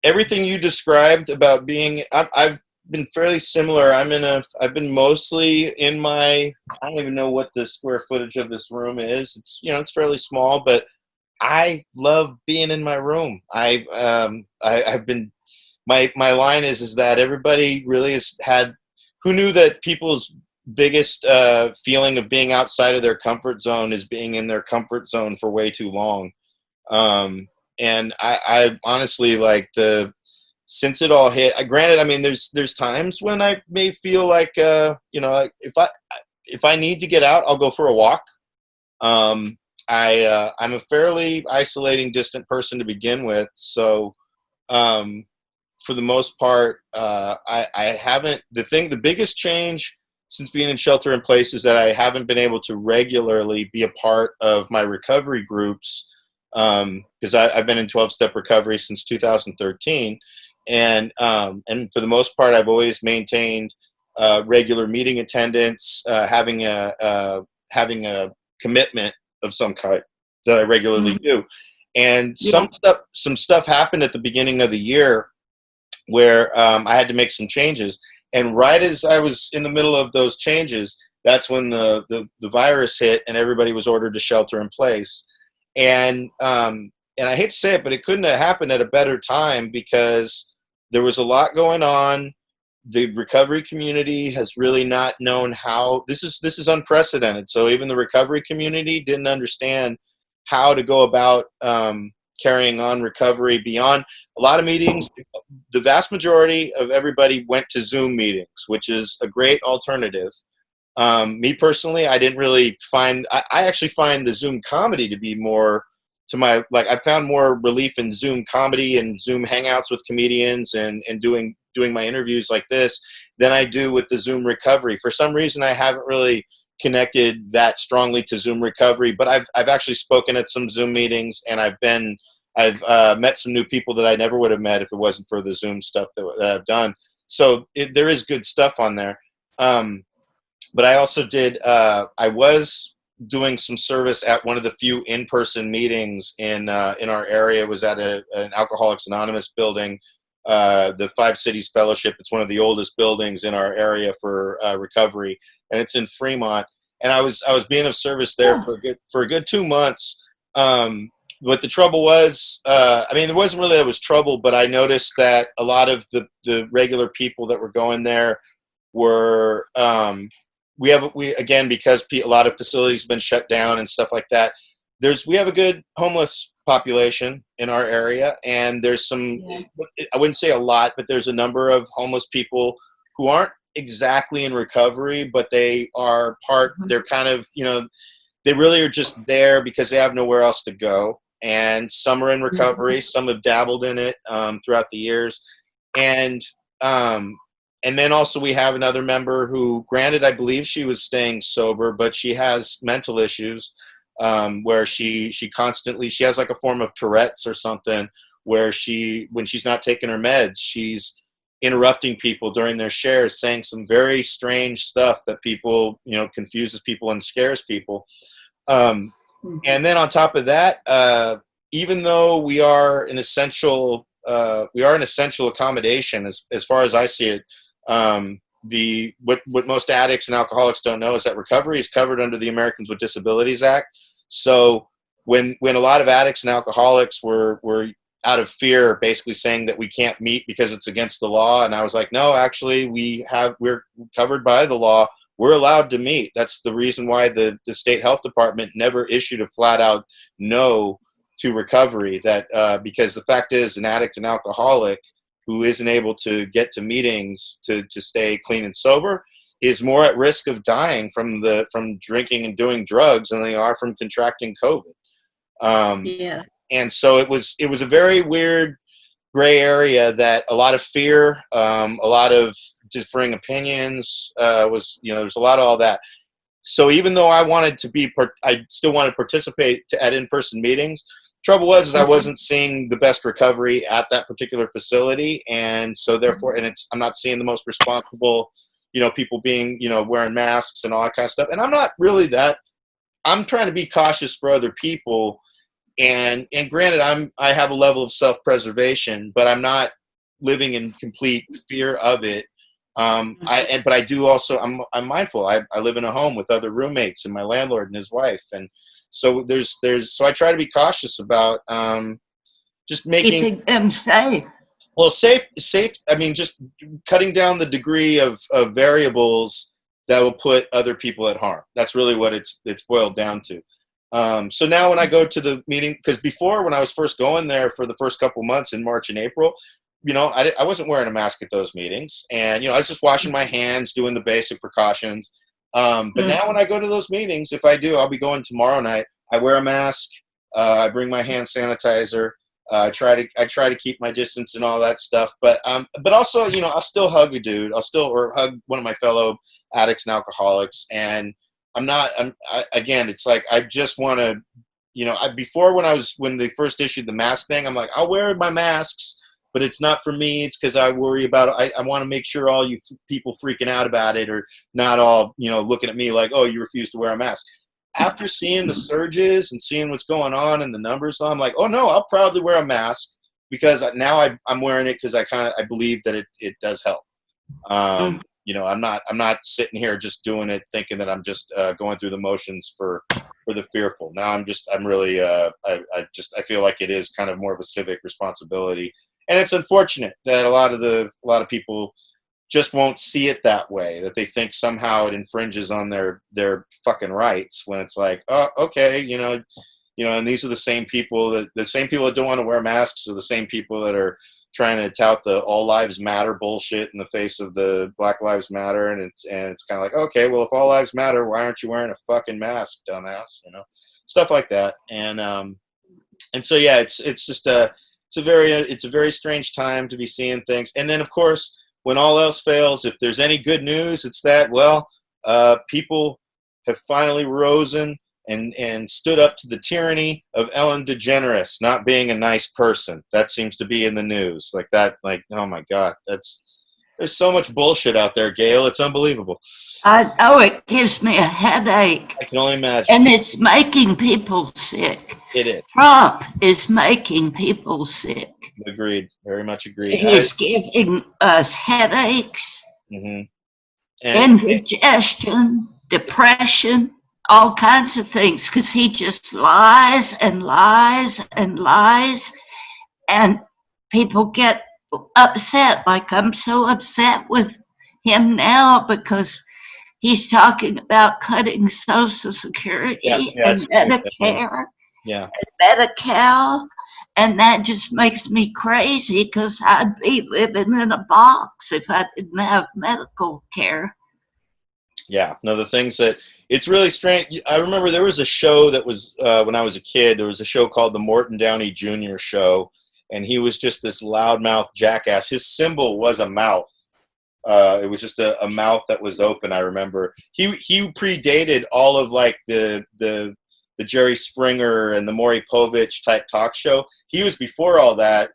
everything you described about being. I've been fairly similar. I've been mostly in my. I don't even know what the square footage of this room is. It's it's fairly small, but I love being in my room. I've been. My line is that everybody really has had. Who knew that people's biggest feeling of being outside of their comfort zone is being in their comfort zone for way too long. And I honestly since it all hit, granted, there's times when I may feel like, if I need to get out, I'll go for a walk. I'm a fairly isolating, distant person to begin with. So for the most part, I haven't. The biggest change since being in shelter in place is that I haven't been able to regularly be a part of my recovery groups, because I've been in 12-step recovery since 2013, and for the most part, I've always maintained regular meeting attendance, having a commitment of some kind that I regularly do. And some stuff happened at the beginning of the year where I had to make some changes. And right as I was in the middle of those changes, that's when the virus hit and everybody was ordered to shelter in place. And I hate to say it, but it couldn't have happened at a better time, because there was a lot going on. The recovery community has really not known how. This is unprecedented. So even the recovery community didn't understand how to go about carrying on recovery beyond a lot of meetings. The vast majority of everybody went to Zoom meetings, which is a great alternative. Me personally, I didn't really find. I actually find the Zoom comedy to be more to my like. I found more relief in Zoom comedy and Zoom hangouts with comedians and doing my interviews like this than I do with the Zoom recovery. For some reason, I haven't really connected that strongly to Zoom recovery, but I've actually spoken at some Zoom meetings, and I've met some new people that I never would have met if it wasn't for the Zoom stuff that I've done. So there is good stuff on there. But I also did, I was doing some service at one of the few in-person meetings in our area. It was at an Alcoholics Anonymous building, the Five Cities Fellowship. It's one of the oldest buildings in our area for recovery, and it's in Fremont. And I was being of service there for a good 2 months. But the trouble was, there wasn't really that was trouble, but I noticed that a lot of the regular people that were going there were, because a lot of facilities have been shut down and stuff like that. We have a good homeless population in our area, and there's some, I wouldn't say a lot, but there's a number of homeless people who aren't exactly in recovery, but they are they're kind of, they really are just there because they have nowhere else to go. And some are in recovery, some have dabbled in it throughout the years. And then also we have another member who, granted, I believe she was staying sober, but she has mental issues where she has like a form of Tourette's or something, where when she's not taking her meds, she's interrupting people during their shares, saying some very strange stuff that people, confuses people and scares people. And then on top of that, even though we are an essential accommodation, as far as I see it, what most addicts and alcoholics don't know is that recovery is covered under the Americans with Disabilities Act. So when a lot of addicts and alcoholics were out of fear, basically saying that we can't meet because it's against the law, and I was like, no, actually we're covered by the law. We're allowed to meet. That's the reason why the state health department never issued a flat out no to recovery. Because the fact is, an addict and alcoholic who isn't able to get to meetings to stay clean and sober is more at risk of dying from drinking and doing drugs than they are from contracting COVID. And so it was a very weird gray area that a lot of fear, a lot of differing opinions there's a lot of all that. So even though I still wanted to participate at in-person meetings. Trouble was I wasn't seeing the best recovery at that particular facility, and so therefore, I'm not seeing the most responsible, people being, wearing masks and all that kind of stuff. And I'm not really that. I'm trying to be cautious for other people, and granted, I have a level of self-preservation, but I'm not living in complete fear of it. But I do also, I'm mindful. I live in a home with other roommates and my landlord and his wife. And so so I try to be cautious about, just keeping them safe. Well, safe. I mean, just cutting down the degree of variables that will put other people at harm. That's really what it's boiled down to. So now when I go to the meeting, because before, when I was first going there for the first couple months in March and April, I wasn't wearing a mask at those meetings, and I was just washing my hands, doing the basic precautions. But now when I go to those meetings, if I do, I'll be going tomorrow night. I wear a mask. I bring my hand sanitizer. I try to keep my distance and all that stuff. But also, you know, I'll still hug a dude. Or hug one of my fellow addicts and alcoholics. And again, it's like, I just want to, you know, before when they first issued the mask thing, I'm like, I'll wear my masks, but it's not for me. It's because I worry about it. I want to make sure all you people freaking out about it are not all, you know, looking at me like, oh, you refuse to wear a mask. After seeing the surges and seeing what's going on and the numbers, I'm like, oh no, I'll proudly wear a mask, because now I'm wearing it because I believe that it does help. You know, I'm not sitting here just doing it thinking that I'm just going through the motions for the fearful. Now I'm really I feel like it is kind of more of a civic responsibility, and it's unfortunate that a lot of people just won't see it that way, that they think somehow it infringes on their fucking rights, when it's like, oh, okay, you know, and these are the same people that don't want to wear masks are the same people that are trying to tout the all lives matter bullshit in the face of the Black Lives Matter. And it's kind of like, okay, well, if all lives matter, why aren't you wearing a fucking mask, dumbass? You know, stuff like that. And so, yeah, it's just it's a very strange time to be seeing things. And then, of course, when all else fails, if there's any good news, it's that, well, people have finally risen and stood up to the tyranny of Ellen DeGeneres not being a nice person. That seems to be in the news. Like that, like, oh my God, there's so much bullshit out there, Gail. It's unbelievable. It gives me a headache. I can only imagine. And it's making people sick. It is. Trump is making people sick. Agreed. Very much agreed. He's giving us headaches, indigestion, depression, all kinds of things, because he just lies and lies and lies, and people get upset. Like, I'm so upset with him now because he's talking about cutting Social Security and Medicare and Medi-Cal, and that just makes me crazy, because I'd be living in a box if I didn't have medical care. Yeah, no, the things that, it's really strange. I remember there was a show that was, when I was a kid, there was a show called the Morton Downey Jr. Show, and he was just this loudmouth jackass. His symbol was a mouth. It was just a mouth that was open, I remember. He predated all of, like, the Jerry Springer and the Maury Povich type talk show. He was before all that,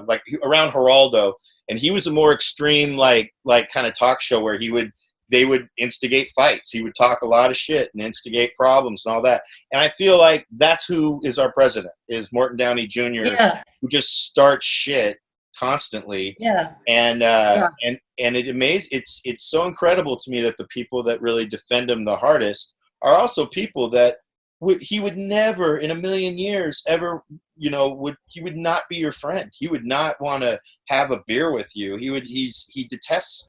like around Geraldo, and he was a more extreme, like kind of talk show where they would instigate fights. He would talk a lot of shit and instigate problems and all that. And I feel like that's who is our president, is Morton Downey Jr., who just starts shit constantly. Yeah. And it's so incredible to me that the people that really defend him the hardest are also people that he would never in a million years ever, he would not be your friend. He would not want to have a beer with you. He detests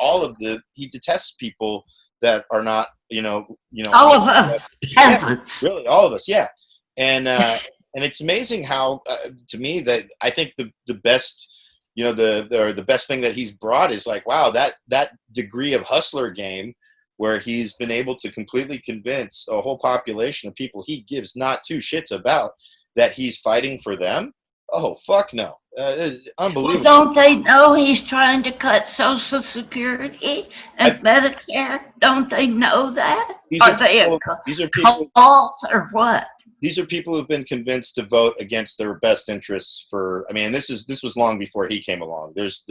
he detests people that are not, all of us peasants. Yeah, really, all of us. Yeah. And it's amazing how, to me, that I think the best, the best thing that he's brought is like, wow, that degree of hustler game, where he's been able to completely convince a whole population of people he gives not two shits about that he's fighting for them. Oh, fuck no. Unbelievable. Well, don't they know he's trying to cut Social Security and Medicare? Don't they know that? Are they a cult or what? These are people who've been convinced to vote against their best interests this was long before he came along. There's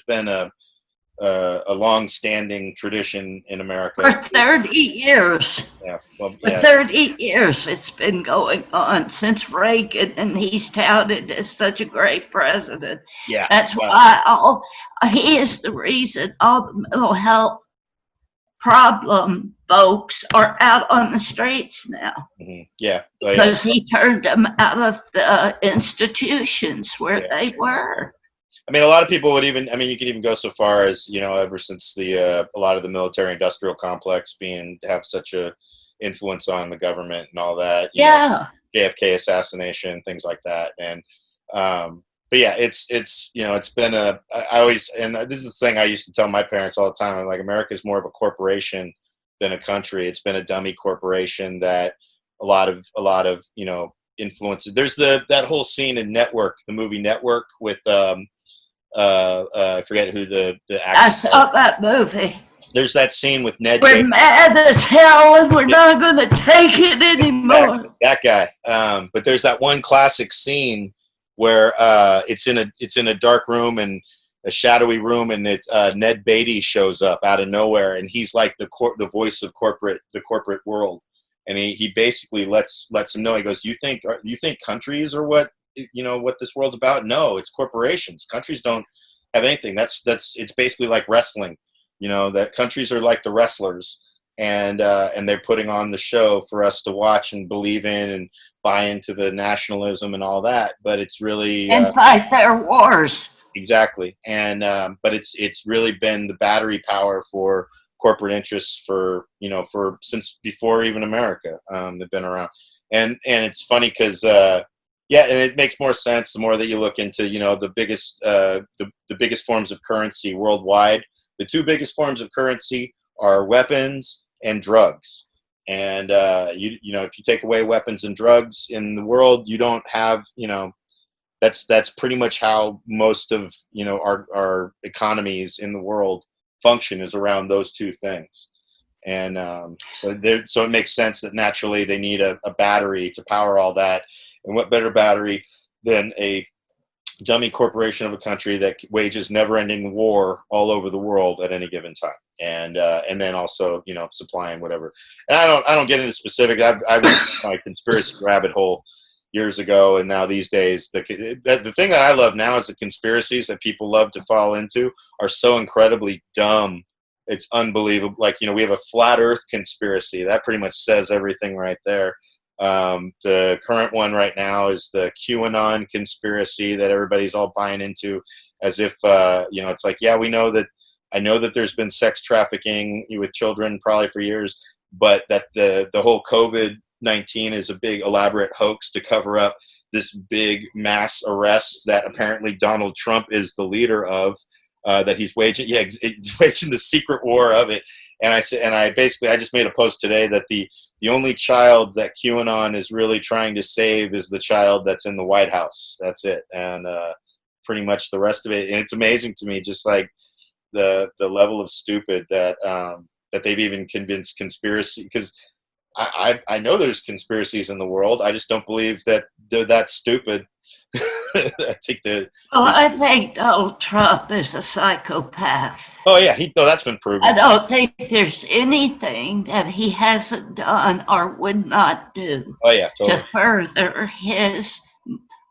been a long-standing tradition in America. For 30 years. Yeah. For 30 years it's been going on, since Reagan, and he's touted as such a great president. Yeah. That's why he is the reason all the mental health problem folks are out on the streets now. Mm-hmm. Yeah. Because he turned them out of the institutions where they were. I mean, a lot of people would you can even go so far as, ever since a lot of the military industrial complex have such a influence on the government and all that. JFK assassination, things like that. And, but yeah, it's been this is the thing I used to tell my parents all the time. I'm like, America's more of a corporation than a country. It's been a dummy corporation that a lot of influences. There's that whole scene in Network, the movie Network, with I forget who the actor. I saw that movie. There's that scene with Ned. We're mad as hell, and we're not going to take it anymore. That guy. But there's that one classic scene where it's in a dark room and a shadowy room, and Ned Beatty shows up out of nowhere, and he's like the voice of the corporate world, and he basically lets him know. He goes, you think countries are what this world's about? No, it's corporations. Countries don't have anything. It's basically like wrestling. That countries are like the wrestlers, and they're putting on the show for us to watch and believe in and buy into the nationalism and all that. But it's really and fight their wars. Exactly, and but it's really been the battery power for corporate interests for since before even America. They've been around, and it's funny because and it makes more sense the more that you look into the biggest forms of currency worldwide. The two biggest forms of currency are weapons and drugs. And if you take away weapons and drugs in the world, you don't have that's pretty much how most of our economies in the world function, is around those two things. And so it makes sense that naturally they need a battery to power all that. And what better battery than a dummy corporation of a country that wages never-ending war all over the world at any given time, and then also supplying whatever. And I don't get into specifics. I went down my conspiracy rabbit hole years ago, and now these days the thing that I love now is the conspiracies that people love to fall into are so incredibly dumb. It's unbelievable. Like we have a flat Earth conspiracy that pretty much says everything right there. The current one right now is the QAnon conspiracy that everybody's all buying into, as if it's like, yeah, we know that. I know that there's been sex trafficking with children probably for years, but that the whole COVID-19 is a big elaborate hoax to cover up this big mass arrests that apparently Donald Trump is the leader of, that he's waging. Yeah, he's waging the secret war of it. And I just made a post today that the only child that QAnon is really trying to save is the child that's in the White House. That's it. And pretty much the rest of it. And it's amazing to me, just like the level of stupid that they've even convinced conspiracy. Because I know there's conspiracies in the world. I just don't believe that they're that stupid. I think Donald Trump is a psychopath. Oh yeah, that's been proven. I don't think there's anything that he hasn't done or would not do. Oh yeah, totally. To further his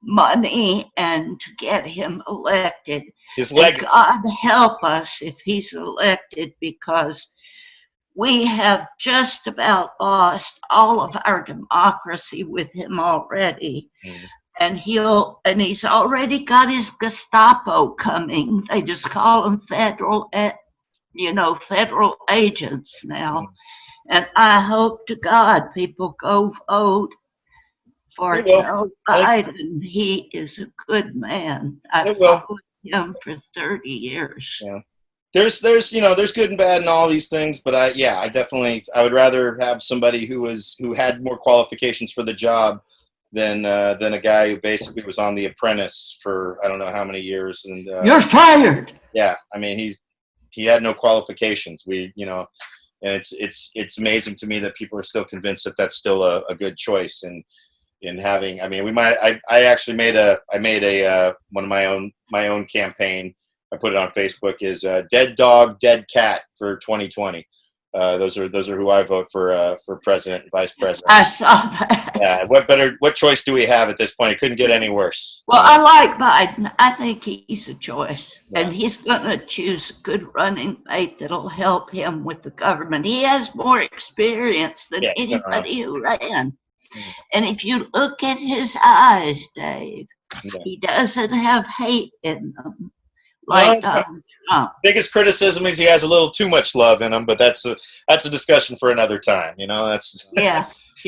money and to get him elected. His legacy. God help us if he's elected, because we have just about lost all of our democracy with him already. Mm. And he's already got his Gestapo coming. They just call them federal agents now. Mm. And I hope to God people go vote for Joe Biden. He is a good man. I've followed him for 30 years. Yeah. There's good and bad in all these things, but I would rather have somebody who had more qualifications for the job than a guy who basically was on The Apprentice for I don't know how many years. And you're fired. Yeah, I mean he had no qualifications. And it's amazing to me that people are still convinced that that's still a good choice. And in having, I mean, I actually made one of my own campaign. I put it on Facebook, is dead dog, dead cat for 2020. Those are who I vote for president and vice president. I saw that. Yeah. What choice do we have at this point? It couldn't get any worse. Well, I like Biden. I think he's a choice, and he's going to choose a good running mate that'll help him with the government. He has more experience than anybody who ran. And if you look at his eyes, Dave, he doesn't have hate in them. Like Trump. Biggest criticism is he has a little too much love in him, but that's a discussion for another time. That's yeah.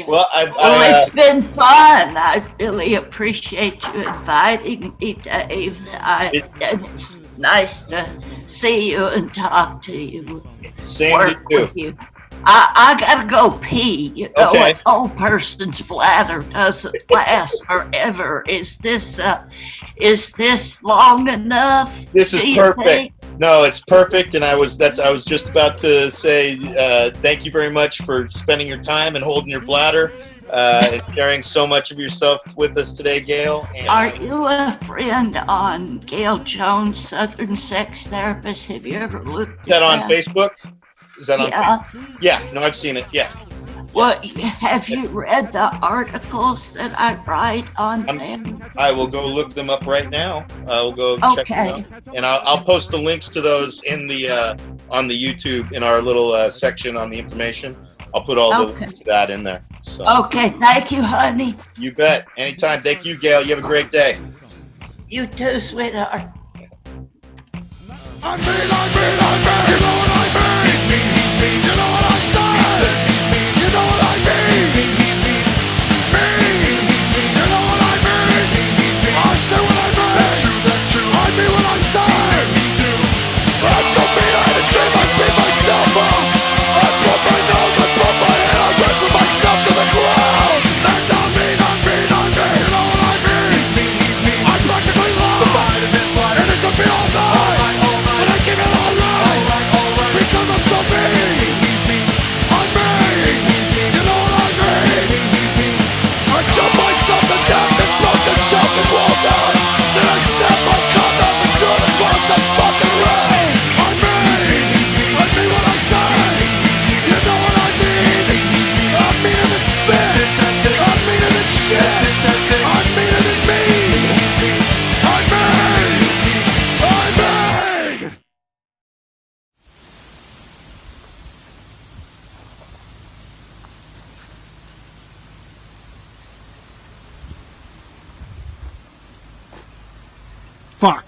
Well, it's been fun. I really appreciate you inviting me, Dave. And it's nice to see you and talk to you. Same to you. I gotta go pee. You know, Okay. an old person's bladder doesn't last forever. Is this long enough? This is do you perfect. think? No, it's perfect. And I was just about to say thank you very much for spending your time and holding your bladder and sharing so much of yourself with us today, Gail. And, Are you a friend on Gail Jones, Southern Sex Therapist? Have you ever looked is that at on Facebook? Is that on? Yeah. Yeah. No, I've seen it. Yeah. Well, have you read the articles that I write on them? I will go look them up right now. I will go check them out, and I'll post the links to those in the on the YouTube in our little section on the information. I'll put all the links to that in there. So. Okay, thank you, honey. You bet. Anytime. Thank you, Gail. You have a great day. You too, sweetheart. I mean, you know what I mean? You know what I say? You know what I mean? You know what I mean? I say what I mean. That's true. I mean what I say. That's so mean, I had to train my beat myself up. I put my nose, I put my head, I wrestle myself to the ground. That's how mean, you know what I mean? I practically lie, and it took me all night. And I give it all right, because I'm so mean. I'm mean, you know what I mean? I jump myself to death and broke the choke and rolled out. Then I snap my cup out the door to close the fucking rain. I'm mean what I say. You know what I mean? I'm meaner than spit. I'm meaner than shit. I'm meaner than mean. I'm mean. Fuck.